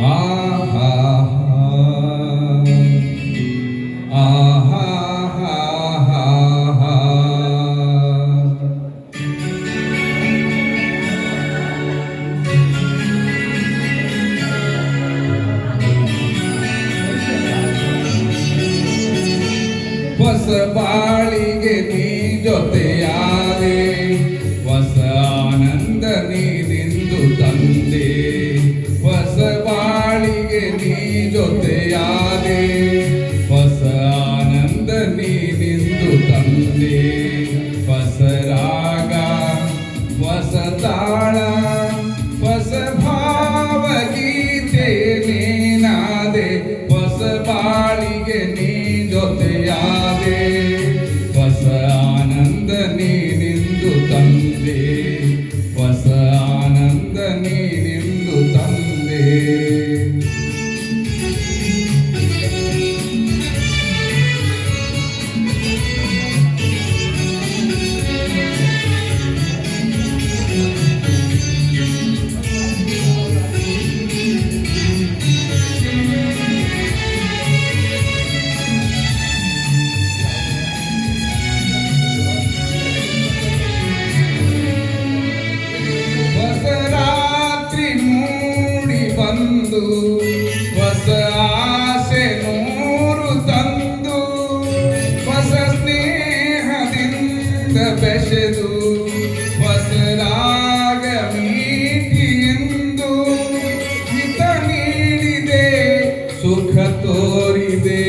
ಆಹಾ ಆಹಾ ಹೊಸ ಬಾಳಿಗೆ ನೀ ಜೊತೆಯಾದೆ, ಹೊಸ ಆನಂದ ನೀನಿಂದು ತಂದೆ. ಹೊಸ ಬಾಳಿಗೆ ನೀ ಜೊತೆಯಾದೆ, ಹೊಸ ಆನಂದ ನೀನಿಂದು ತಂದೆ. ಹೊಸ ರಾಗ ಹೊಸ ತಾಳ ಹೊಸ ಭಾವಗೀತೆ ನೀನಾದೆ. ಹೊಸ ಬಾಳಿಗೆ ನೀ ಜೊತೆಯಾದೆ, ಹೊಸ ಆನಂದ ನೀನಿಂದು ತಂದೆ. ಹೊಸ ಆನಂದ ನೀನಿಂದು ತಂದೆ. ಹೊಸ ಆಸೆ ನೂರು ತಂದು, ಹೊಸ ಸ್ನೇಹದಿಂದ ಬೆಸೆದು, ಹೊಸ ರಾಗ ಮೀಟಿಯೆಂದು ಹಿತ ನೀಡಿದೆ, ಸುಖ ತೋರಿದೆ,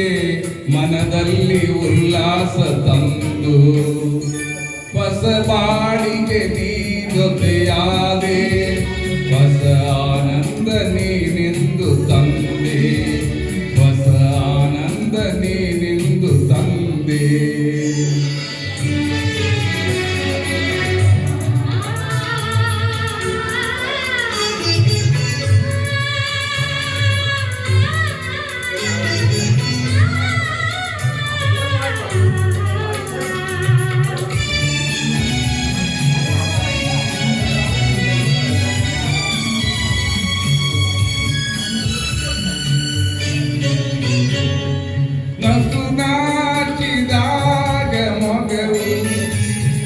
ಮನದಲ್ಲಿ ಉಲ್ಲಾಸ ತಂದು. ಹೊಸ ಬಾಳಿಗೆ ನೀ ಜೊತೆಯಾದೆ, ಹೊಸ ಆನಂದ ನೀನಿಂದು ತಂದೆ. ಹೊಸ ಆನಂದ ನೀನಿಂದು ತಂದೆ. ನಸು ನಾಚಿದಾಗ ಮೊಗವು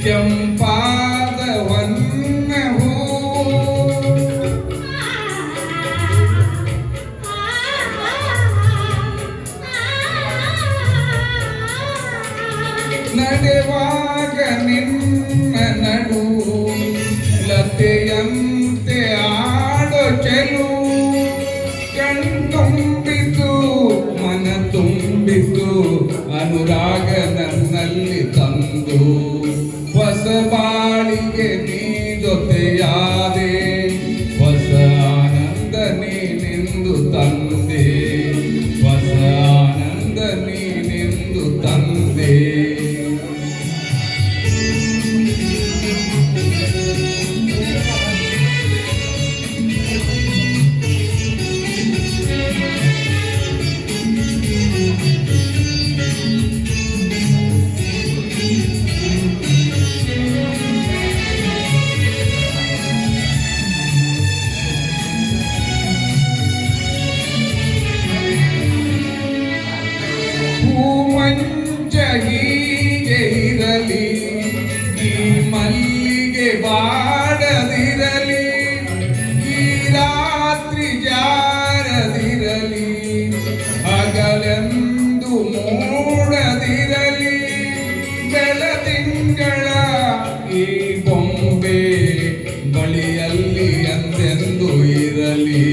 ಕೆಂಪಾದ ಹೊನ್ನ ಹೂವು, ನಡೆವಾಗ ನಿನ್ನ ನಡುವು ಲತೆಯಂತೆ ಆಡೋ ಚೆಲುವು. ಕಣ್ತುಂಬಿತು ಮನ ತುಂಬಿತು, ಅನುರಾಗ ನನ್ನಲ್ಲಿ ತಂದು. ಹೊಸ ಬಾಳಿಗೆ ನೀ ಜೊತೆಯಾದೆ, ಹೊಸ ಆನಂದ ನೀನಿಂದು ತಂದೆ. ಹೊಸ ಆನಂದ ನೀನಿಂದು ತಂದೆ. ಮಂಚ ಹೀಗೆ ಇರಲಿ, ಈ ಮಲ್ಲಿಗೆ ಬಾಡದಿರಲಿ, ಈ ರಾತ್ರಿ ಜಾರದಿರಲಿ, ಹಗಲೆಂದು ಮೂಡದಿರಲಿ. ಬೆಳದಿಂಗಳ ಈ ಬೊಂಬೆ ಬಳಿಯಲ್ಲಿ ಎಂದೆಂದು ಇರಲಿ.